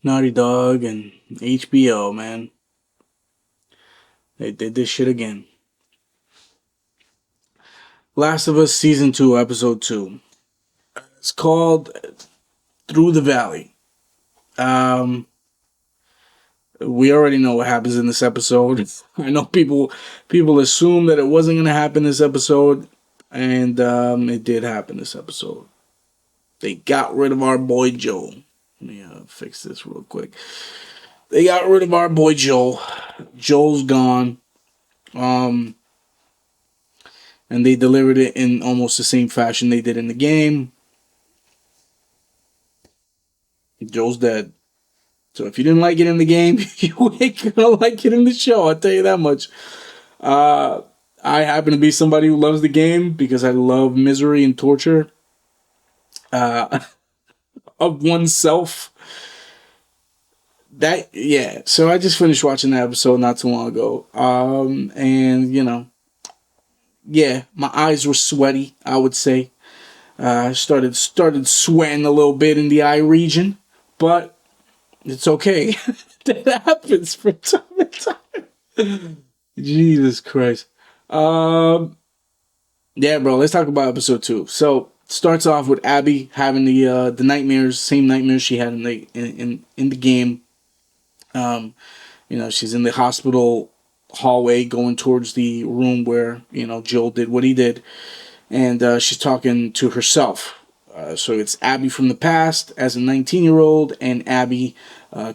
Naughty Dog and HBO, man. They did this shit again. Last of Us Season 2, Episode 2. It's called Through the Valley. Um, we already know what happens in this episode. I know people assume that it wasn't going to happen this episode, and it did happen this episode. They got rid of our boy Joel. Let me fix this real quick. They got rid of our boy Joel. Joel's gone. Um, and they delivered it in almost the same fashion they did in the game. Joel's dead. So if you didn't like it in the game, you ain't gonna like it in the show. I'll tell you that much. Uh, I happen to be somebody who loves the game because I love misery and torture uh, of oneself. That yeah. So I just finished watching that episode not too long ago. And yeah, my eyes were sweaty. I would say. Started sweating a little bit in the eye region, but it's okay. That happens from time to time. Jesus Christ. Um, yeah, bro. Let's talk about episode 2. So starts off with Abby having the nightmares, same nightmares she had in the game. Um, she's in the hospital hallway going towards the room where Joel did what he did, and she's talking to herself. So it's Abby from the past as a 19-year-old and Abby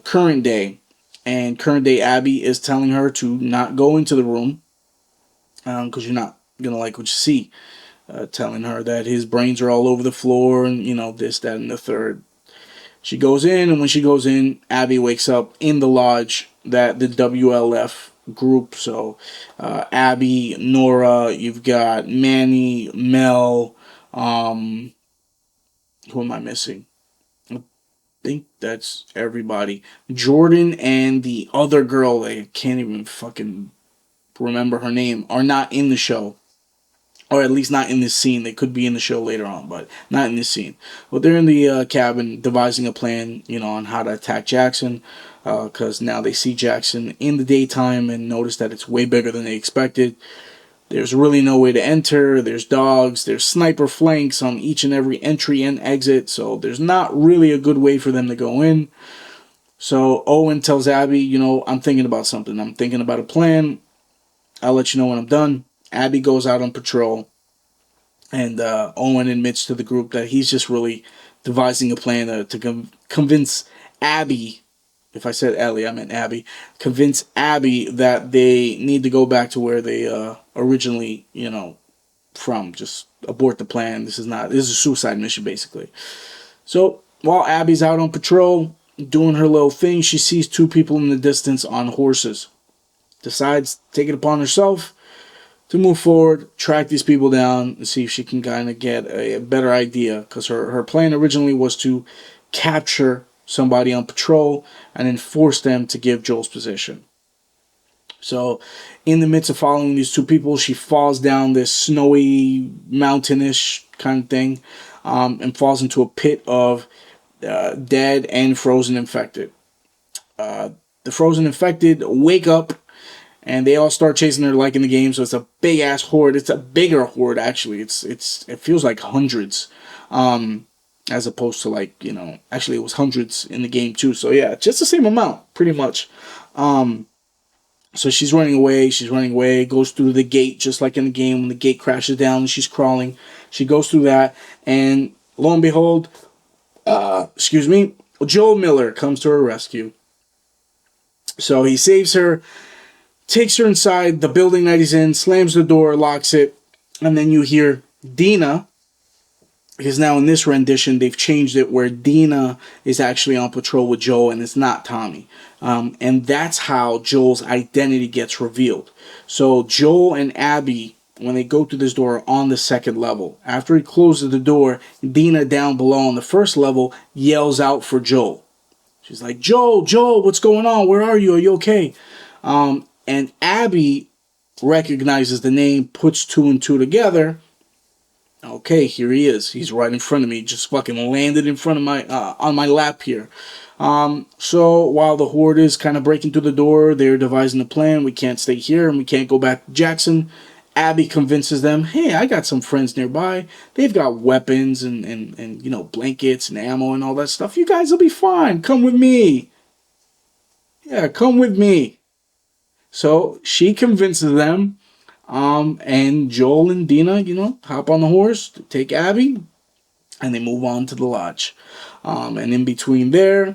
current day. And current day Abby is telling her to not go into the room because you're not going to like what you see. Telling her that his brains are all over the floor and, this, that, and the third. She goes in, and when she goes in, Abby wakes up in the lodge that the WLF group. So Abby, Nora, you've got Manny, Mel, who am I missing? I think that's everybody. Jordan and the other girl, I can't even fucking remember her name, are not in the show. Or at least not in this scene. They could be in the show later on, but not in this scene. Well, they're in the cabin devising a plan, on how to attack Jackson. Because now they see Jackson in the daytime and notice that it's way bigger than they expected. There's really no way to enter. There's dogs. There's sniper flanks on each and every entry and exit. So there's not really a good way for them to go in. So Owen tells Abby, I'm thinking about something. I'm thinking about a plan. I'll let you know when I'm done. Abby goes out on patrol. And Owen admits to the group that he's just really devising a plan to convince Abby. If I said Ellie, I meant Abby. Convince Abby that they need to go back to where they originally, from. Just abort the plan. This is a suicide mission, basically. So while Abby's out on patrol, doing her little thing, she sees two people in the distance on horses. Decides to take it upon herself to move forward, track these people down, and see if she can kind of get a better idea. Because her plan originally was to capture somebody on patrol and then force them to give Joel's position. So, in the midst of following these two people, she falls down this snowy, mountainish kind of thing, and falls into a pit of dead and frozen infected. The frozen infected wake up, and they all start chasing her like in the game. So it's a big ass horde. It's a bigger horde actually. It feels like hundreds, as opposed to actually it was hundreds in the game too. So yeah, just the same amount pretty much. So she's running away. Goes through the gate just like in the game when the gate crashes down and she's crawling. She goes through that, and lo and behold, Joel Miller comes to her rescue. So he saves her. Takes her inside the building that he's in, slams the door, locks it, and then you hear Dina, because now in this rendition, they've changed it where Dina is actually on patrol with Joel and it's not Tommy. And that's how Joel's identity gets revealed. So Joel and Abby, when they go through this door, are on the second level. After he closes the door, Dina down below on the first level yells out for Joel. She's like, Joel, what's going on? Where are you? Are you okay? And Abby recognizes the name, puts two and two together. Okay, here he is. He's right in front of me. Just fucking landed in front of my on my lap here. So while the Horde is kind of breaking through the door, they're devising a plan. We can't stay here and we can't go back to Jackson. Abby convinces them, hey, I got some friends nearby. They've got weapons and blankets and ammo and all that stuff. You guys will be fine. Come with me. Yeah, come with me. So she convinces them, and Joel and Dina, hop on the horse, take Abby, and they move on to the lodge. And in between there,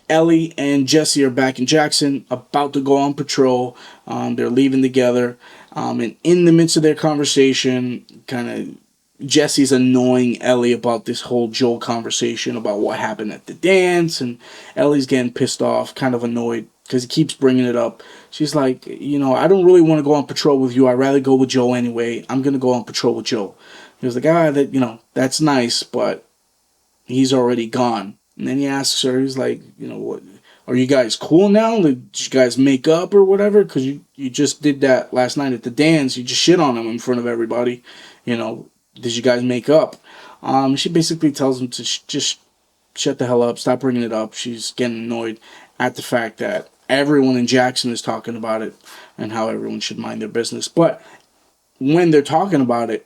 Ellie and Jesse are back in Jackson, about to go on patrol. They're leaving together. And in the midst of their conversation, kind of Jesse's annoying Ellie about this whole Joel conversation about what happened at the dance. And Ellie's getting pissed off, kind of annoyed because he keeps bringing it up. She's like, I don't really want to go on patrol with you. I'd rather go with Joel anyway. I'm going to go on patrol with Joel. He was like, that's nice, but he's already gone. And then he asks her, he's like, what, are you guys cool now? Did you guys make up or whatever? Because you just did that last night at the dance. You just shit on him in front of everybody. Did you guys make up? She basically tells him to just shut the hell up, stop bringing it up. She's getting annoyed at the fact that everyone in Jackson is talking about it and how everyone should mind their business. But when they're talking about it,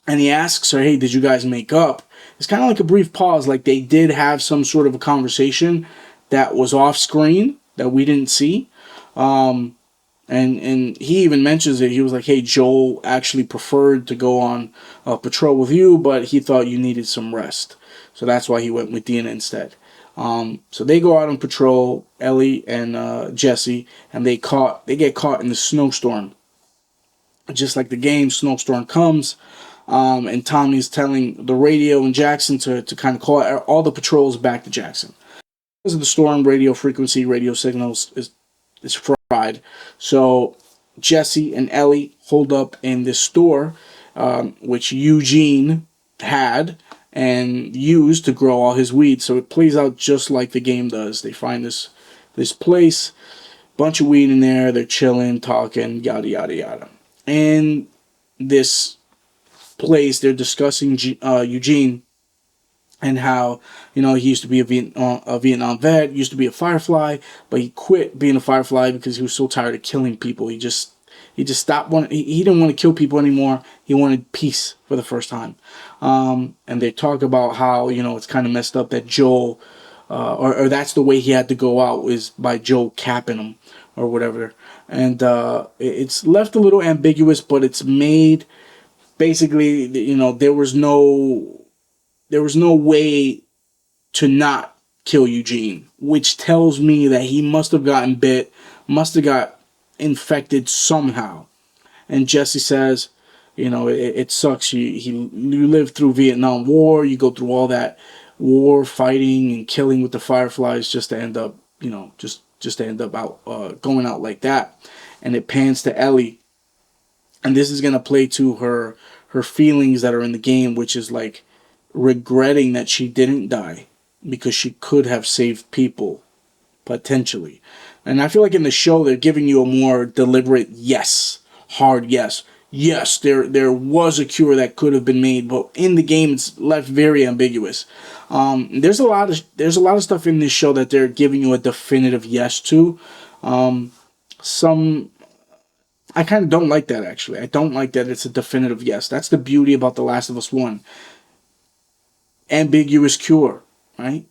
and he asks her, hey, did you guys make up? It's kind of like a brief pause, like they did have some sort of a conversation that was off screen that we didn't see. And he even mentions it. He was like, hey, Joel actually preferred to go on a patrol with you, but he thought you needed some rest. So that's why he went with Dina instead. So they go out on patrol, Ellie and Jesse, and they get caught in the snowstorm. Just like the game, snowstorm comes. And Tommy's telling the radio in Jackson to kind of call all the patrols back to Jackson. Because of the storm, radio frequency, radio signals is fried. So Jesse and Ellie hold up in this store, which Eugene had and used to grow all his weed. So it plays out just like the game does. They find this place, bunch of weed in there. They're chilling, talking, yada yada yada. And this place, they're discussing Eugene and how he used to be a Vietnam vet, used to be a Firefly, but he quit being a Firefly because he was so tired of killing people. He just stopped he didn't want to kill people anymore. He wanted peace for the first time. And they talk about how it's kind of messed up that Joel or that's the way he had to go out, is by Joel capping him or whatever. And it's left a little ambiguous, but it's made basically, there was no way to not kill Eugene, which tells me that he must have gotten bit, must have got infected somehow. And Jesse says, it sucks. You live through Vietnam War, you go through all that war fighting and killing with the Fireflies just to end up, just to end up out going out like that. And it pans to Ellie, and this is gonna play to her feelings that are in the game, which is like regretting that she didn't die because she could have saved people potentially. And I feel like in the show they're giving you a more deliberate yes, hard yes. Yes, there was a cure that could have been made, but in the game it's left very ambiguous. There's a lot of stuff in this show that they're giving you a definitive yes to. Some I kind of don't like that, actually. I don't like that it's a definitive yes. That's the beauty about The Last of Us 1. Ambiguous cure, right?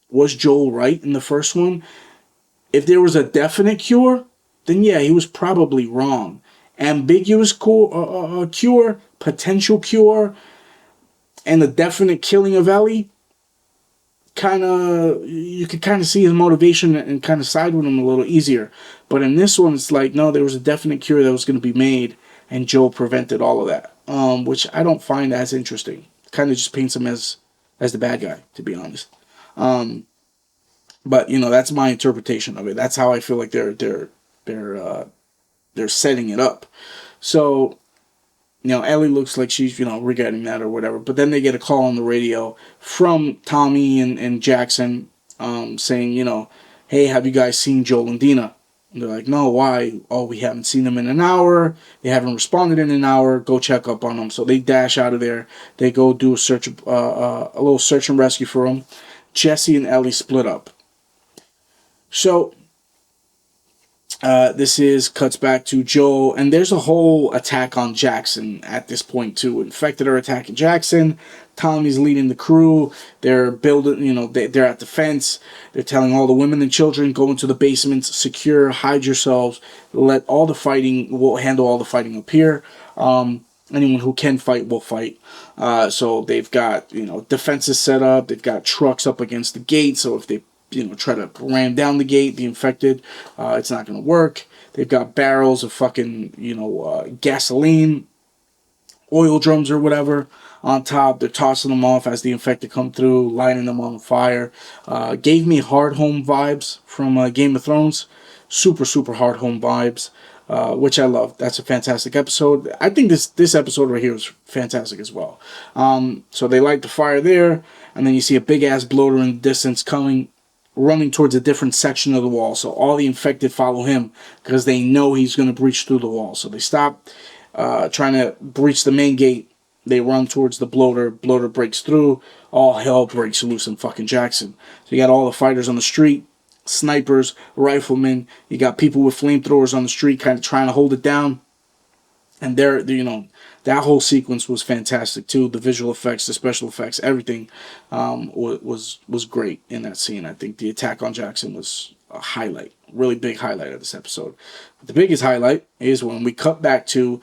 Was Joel right in the first one? If there was a definite cure, then yeah, he was probably wrong. Ambiguous cure, potential cure, and the definite killing of Ellie, you could kind of see his motivation and kind of side with him a little easier. But in this one, it's like, no, there was a definite cure that was going to be made, and Joel prevented all of that, which I don't find as interesting. Kind of just paints him as the bad guy, to be honest. But that's my interpretation of it. That's how I feel like they're setting it up. So, Ellie looks like she's, regretting that or whatever. But then they get a call on the radio from Tommy and Jackson saying, hey, have you guys seen Joel and Dina? And they're like, no, why? Oh, we haven't seen them in an hour. They haven't responded in an hour. Go check up on them. So they dash out of there. They go do a little search and rescue for them. Jesse and Ellie split up. So this is cuts back to Joel, and there's a whole attack on Jackson at this point too. Infected are attacking Jackson. Tommy's leading the crew. They're building, they're at the fence. They're telling all the women and children, go into the basements, secure, hide yourselves. Let all the fighting, we'll handle all the fighting up here. Anyone who can fight will fight. So they've got, defenses set up. They've got trucks up against the gate. So if they try to ram down the gate, the infected, it's not going to work. They've got barrels of fucking, gasoline, oil drums or whatever on top. They're tossing them off as the infected come through, lighting them on fire. Gave me hard home vibes from Game of Thrones. Super, super hard home vibes, which I love. That's a fantastic episode. I think this episode right here is fantastic as well. So they light the fire there, and then you see a big-ass bloater in the distance running towards a different section of the wall. So all the infected follow him because they know he's going to breach through the wall. So they stop trying to breach the main gate. They run towards the bloater. Bloater breaks through. All hell breaks loose in fucking Jackson. So you got all the fighters on the street, snipers, riflemen. You got people with flamethrowers on the street kind of trying to hold it down. And that whole sequence was fantastic too. The visual effects, the special effects, everything was great in that scene. I think the attack on Jackson was a highlight, really big highlight of this episode. But the biggest highlight is when we cut back to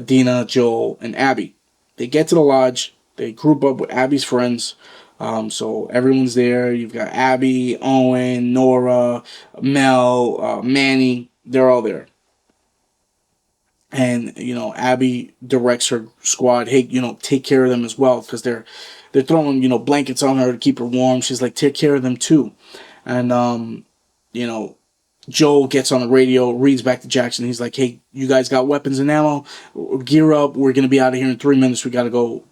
Dina, Joel, and Abby. They get to the lodge. They group up with Abby's friends. So everyone's there. You've got Abby, Owen, Nora, Mel, Manny. They're all there. And Abby directs her squad, hey, take care of them as well, because they're throwing blankets on her to keep her warm. She's like, take care of them too. And Joel gets on the radio, reads back to Jackson. He's like, hey, you guys got weapons and ammo? Gear up. We're gonna be out of here in 3 minutes. We gotta go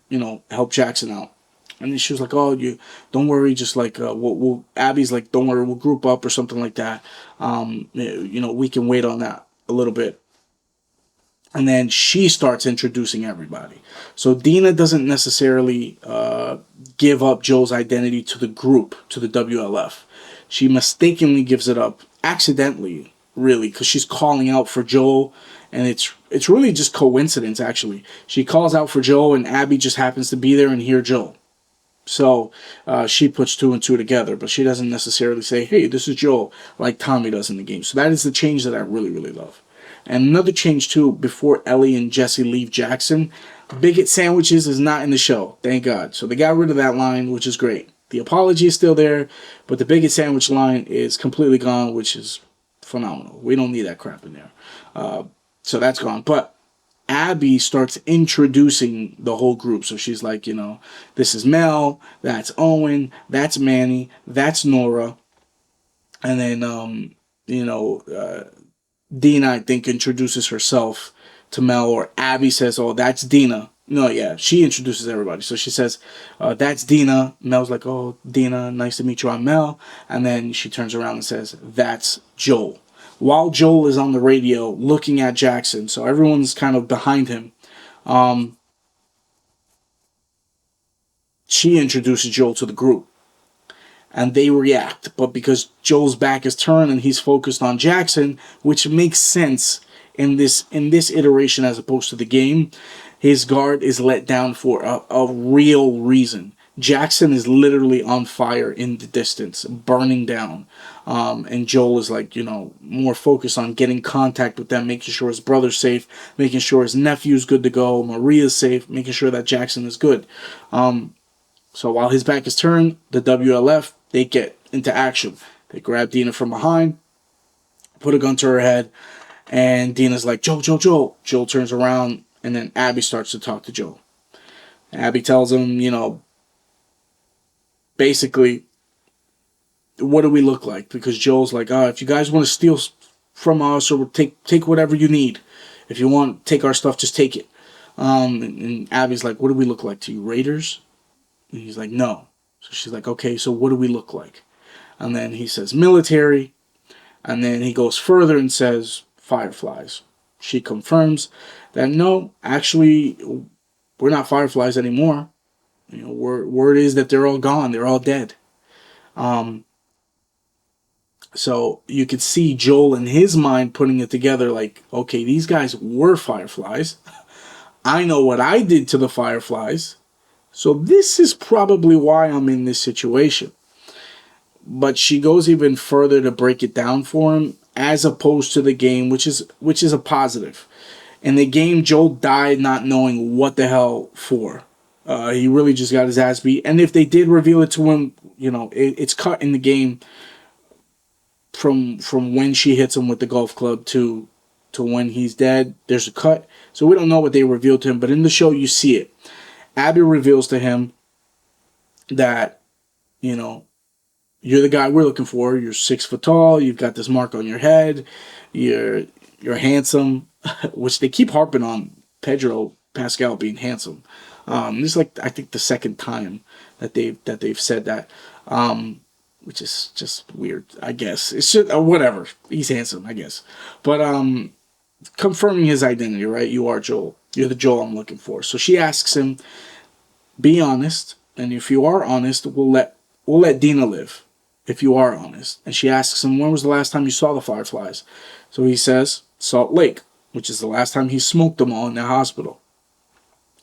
help Jackson out. And then she was like, oh, you don't worry, just like we'll Abby's like, don't worry, we'll group up or something like that. We can wait on that a little bit. And then she starts introducing everybody. So Dina doesn't necessarily give up Joel's identity to the group, to the WLF. She mistakenly gives it up, accidentally, really, because she's calling out for Joel. And it's really just coincidence, actually. She calls out for Joel, and Abby just happens to be there and hear Joel. So she puts 2 and 2 together, but she doesn't necessarily say, hey, this is Joel, like Tommy does in the game. So that is the change that I really, really love. And another change, too, before Ellie and Jesse leave Jackson, Bigot Sandwiches is not in the show, thank God. So they got rid of that line, which is great. The apology is still there, but the Bigot Sandwich line is completely gone, which is phenomenal. We don't need that crap in there. So that's gone. But Abby starts introducing the whole group. So she's like, this is Mel, that's Owen, that's Manny, that's Nora. And then, Dina, I think, introduces herself to Mel, or Abby says, oh, that's Dina. No, yeah, she introduces everybody. So she says, that's Dina. Mel's like, oh, Dina, nice to meet you, I'm Mel. And then she turns around and says, that's Joel. While Joel is on the radio looking at Jackson, so everyone's kind of behind him, she introduces Joel to the group. And they react, but because Joel's back is turned and he's focused on Jackson, which makes sense in this iteration as opposed to the game, his guard is let down for a real reason. Jackson is literally on fire in the distance, burning down, and Joel is like, more focused on getting contact with them, making sure his brother's safe, making sure his nephew's good to go, Maria's safe, making sure that Jackson is good. So while his back is turned, the WLF, they get into action. They grab Dina from behind, put a gun to her head, and Dina's like, Joel. Joel turns around, and then Abby starts to talk to Joel. Abby tells him, basically, what do we look like? Because Joel's like, if you guys want to steal from us or take whatever you need, if you want to take our stuff, just take it. And Abby's like, what do we look like to you, raiders? And he's like, no. So she's like, okay, so what do we look like? And then he says, military. And then he goes further and says, fireflies. She confirms that, no, actually, we're not fireflies anymore. Word is that they're all gone. They're all dead. So you could see Joel in his mind putting it together like, okay, these guys were Fireflies. I know what I did to the Fireflies. So this is probably why I'm in this situation. But she goes even further to break it down for him, as opposed to the game, which is a positive. In the game, Joel died not knowing what the hell for. He really just got his ass beat. And if they did reveal it to him, it's cut in the game from when she hits him with the golf club to when he's dead. There's a cut, so we don't know what they revealed to him. But in the show, you see it. Abby reveals to him that you know you're the guy we're looking for. You're 6 foot tall. You've got this mark on your head. You're handsome, which they keep harping on Pedro Pascal being handsome. This is like I think the second time that they've said that, which is just weird. I guess it's just whatever. He's handsome, I guess, but confirming his identity, right? You are Joel. You're the Joel I'm looking for. So she asks him, "Be honest, and if you are honest, we'll let Dina live. If you are honest." And she asks him, "When was the last time you saw the Fireflies?" So he says, "Salt Lake," which is the last time he smoked them all in the hospital.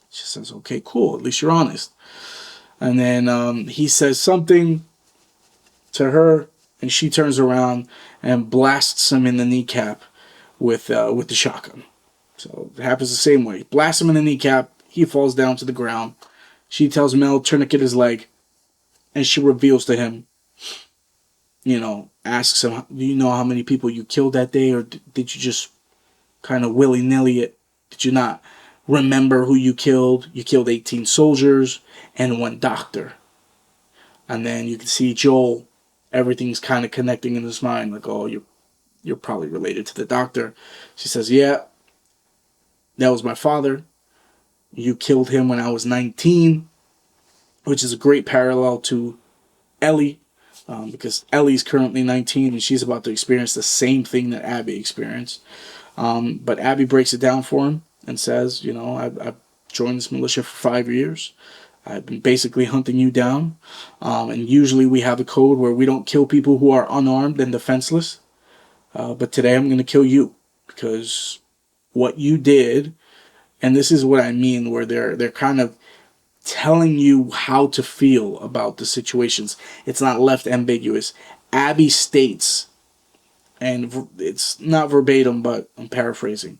She says, "Okay, cool. At least you're honest." And then he says something to her, and she turns around and blasts him in the kneecap with the shotgun. So it happens the same way. Blasts him in the kneecap. He falls down to the ground. She tells Mel to tourniquet his leg, and she reveals to him, asks him, "Do you know how many people you killed that day, or did you just kind of willy-nilly it? Did you not remember who you killed? You killed 18 soldiers and 1 doctor." And then you can see Joel, everything's kind of connecting in his mind, like, "Oh, you're probably related to the doctor." She says, "Yeah, that was my father. You killed him when I was 19," which is a great parallel to Ellie, because Ellie's currently 19 and she's about to experience the same thing that Abby experienced. But Abby breaks it down for him and says, I've joined this militia for 5 years. I've been basically hunting you down. And usually we have a code where we don't kill people who are unarmed and defenseless. But today I'm going to kill you because what you did, and this is what I mean, where they're kind of telling you how to feel about the situations. It's not left ambiguous. Abby states, and it's not verbatim, but I'm paraphrasing,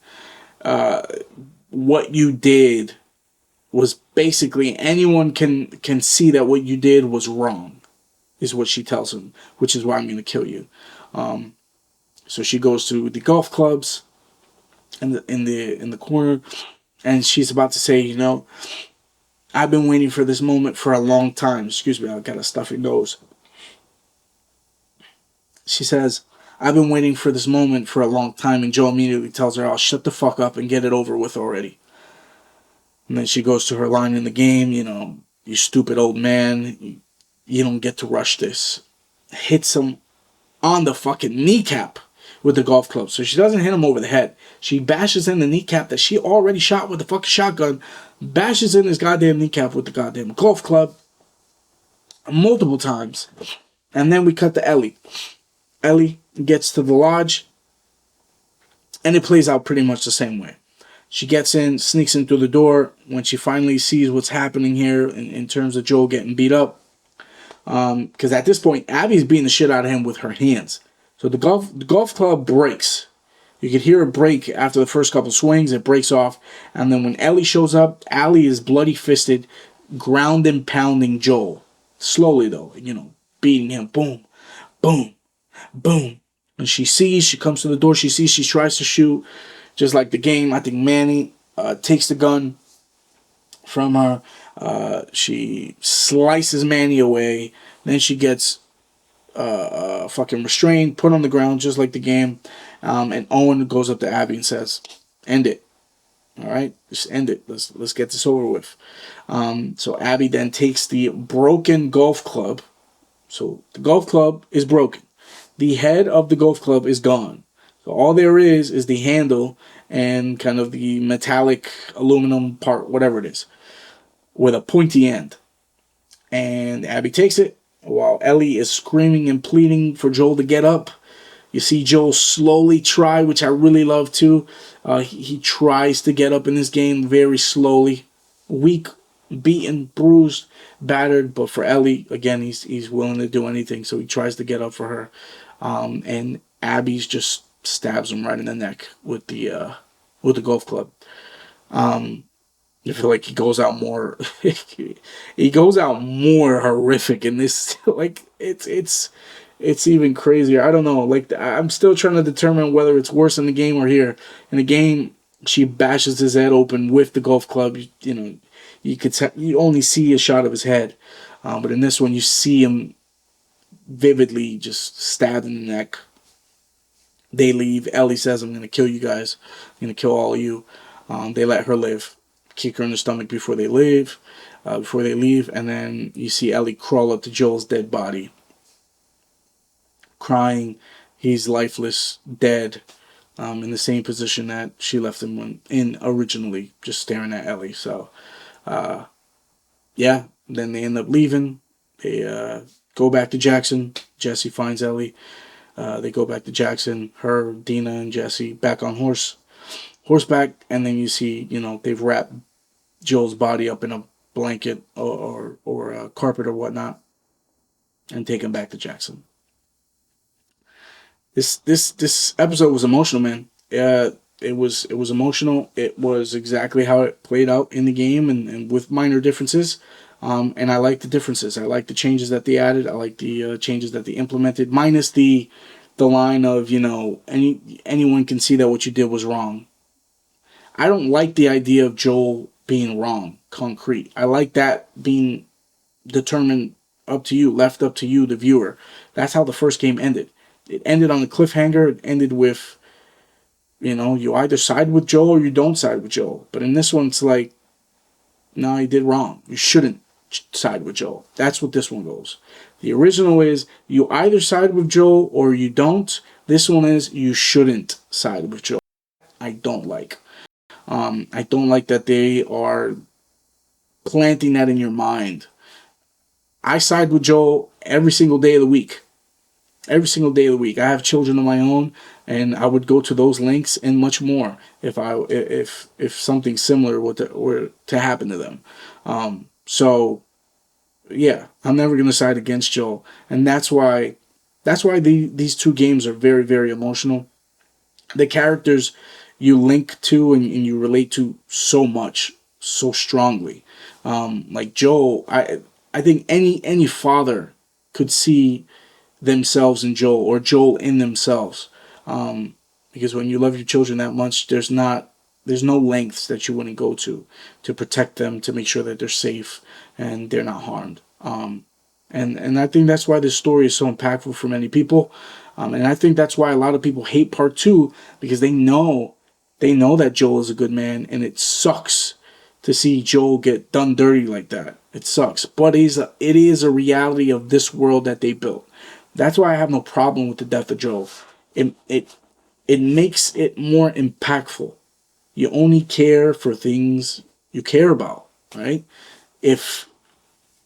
what you did was basically anyone can see that what you did was wrong, is what she tells him, which is why I'm going to kill you. So she goes to the golf clubs in the corner, and she's about to say, "I've been waiting for this moment for a long time." Excuse me, I've got a stuffy nose. She says, "I've been waiting for this moment for a long time," and Joe immediately tells her, "I'll shut the fuck up and get it over with already." And then she goes to her line in the game, "You stupid old man, you don't get to rush this." Hits him on the fucking kneecap with the golf club. So she doesn't hit him over the head. She bashes in the kneecap that she already shot with the fucking shotgun, bashes in his goddamn kneecap with the goddamn golf club multiple times. And then we cut to Ellie. Ellie gets to the lodge, and it plays out pretty much the same way. She gets in, sneaks in through the door. When she finally sees what's happening here in terms of Joel getting beat up, because at this point, Abby's beating the shit out of him with her hands. So the golf club breaks. You could hear it break after the first couple swings. It breaks off. And then when Ellie shows up, Ellie is bloody-fisted, ground and pounding Joel. Slowly, though, beating him. Boom, boom, boom. And she comes to the door. She sees, she tries to shoot. Just like the game, I think Manny takes the gun from her. She slices Manny away. Then she gets fucking restrained, put on the ground, just like the game. And Owen goes up to Abby and says, "End it. All right, just end it. Let's get this over with." So Abby then takes the broken golf club. So the golf club is broken. The head of the golf club is gone. So all there is the handle and kind of the metallic aluminum part, whatever it is, with a pointy end. And Abby takes it while Ellie is screaming and pleading for Joel to get up. You see Joel slowly try, which I really love too. He tries to get up in this game very slowly, weak, beaten, bruised, battered. But for Ellie, again, he's willing to do anything. So he tries to get up for her, and Abby's just stabs him right in the neck with the golf club. I feel like he goes out more. He goes out more horrific in this. Like it's even crazier. I don't know. Like I'm still trying to determine whether it's worse in the game or here. In the game, she bashes his head open with the golf club. You know, you only see a shot of his head, but in this one, you see him vividly just stabbed in the neck. They leave. Ellie says, "I'm gonna kill you guys. I'm gonna kill all of you." They let her live, kick her in the stomach before they leave. And then you see Ellie crawl up to Joel's dead body, crying. He's lifeless, dead, in the same position that she left him in originally, just staring at Ellie. So, yeah. Then they end up leaving. They go back to Jackson. Jesse finds Ellie. They go back to Jackson. Her, Dina, and Jesse back on horseback, and then you see, they've wrapped Joel's body up in a blanket or a carpet or whatnot, and take him back to Jackson. This episode was emotional, man. It was emotional. It was exactly how it played out in the game, and with minor differences. And I like the differences. I like the changes that they added. I like the changes that they implemented, minus the line of anyone can see that what you did was wrong. I don't like the idea of Joel being wrong, concrete. I like that being determined up to you, left up to you, the viewer. That's how the first game ended. It ended on a cliffhanger. It ended with, you either side with Joel or you don't side with Joel. But in this one, it's like, no, you did wrong. You shouldn't side with Joel. That's what this one goes. The original is you either side with Joel or you don't. This one is you shouldn't side with Joel. I don't like. I don't like that they are planting that in your mind. I side with Joel every single day of the week. Every single day of the week. I have children of my own, and I would go to those links and much more if something similar were to happen to them. So yeah, I'm never gonna side against Joel, and that's why these two games are very, very emotional. The characters you link to and you relate to so much, so strongly. Like Joel, I think any father could see themselves in Joel or Joel in themselves. Because when you love your children that much, there's no lengths that you wouldn't go to protect them, to make sure that they're safe and they're not harmed. And I think that's why this story is so impactful for many people. And I think that's why a lot of people hate part two, because they know that Joel is a good man, and it sucks to see Joel get done dirty like that. It sucks, but it is a reality of this world that they built. That's why I have no problem with the death of Joel. It makes it more impactful. You only care for things you care about, right? If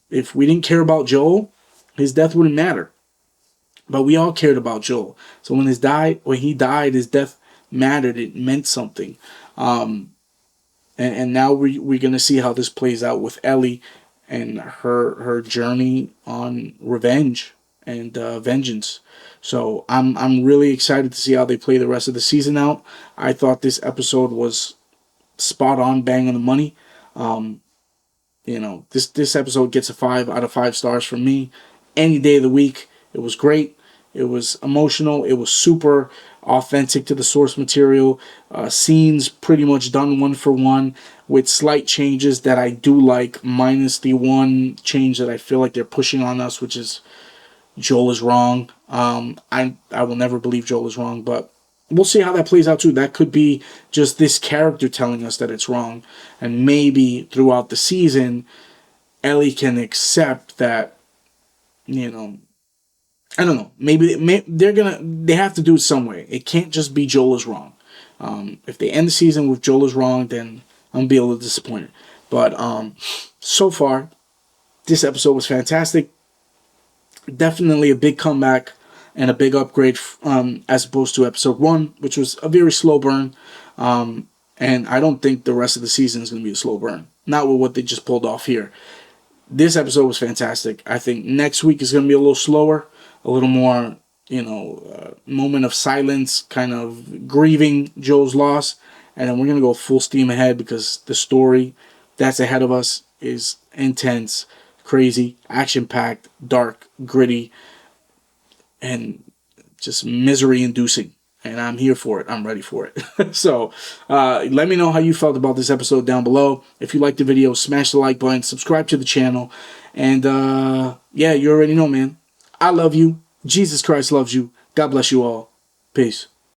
we didn't care about Joel, his death wouldn't matter. But we all cared about Joel. So when he died, his death mattered. It meant something. And now we're gonna see how this plays out with Ellie and her journey on revenge and vengeance. So I'm really excited to see how they play the rest of the season out. I thought this episode was spot on, bang on the money. This episode gets a 5 out of 5 stars from me. Any day of the week, it was great. It was emotional. It was super authentic to the source material. Scenes pretty much done one for one, with slight changes that I do like, minus the one change that I feel like they're pushing on us, which is Joel is wrong. I will never believe Joel is wrong, but we'll see how that plays out too. That could be just this character telling us that it's wrong, and maybe throughout the season, Ellie can accept that. I don't know. Maybe they have to do it some way. It can't just be Joel is wrong. If they end the season with Joel is wrong, then I'm gonna be a little disappointed. But so far, this episode was fantastic. Definitely a big comeback and a big upgrade as opposed to episode 1, which was a very slow burn. And I don't think the rest of the season is going to be a slow burn. Not with what they just pulled off here. This episode was fantastic. I think next week is going to be a little slower, a little more, moment of silence, kind of grieving Joe's loss. And then we're going to go full steam ahead because the story that's ahead of us is intense, crazy, action packed, dark, gritty, and just misery inducing. And I'm here for it. I'm ready for it. So let me know how you felt about this episode down below. If you liked the video, smash the like button, subscribe to the channel. And yeah, you already know, man. I love you. Jesus Christ loves you. God bless you all. Peace.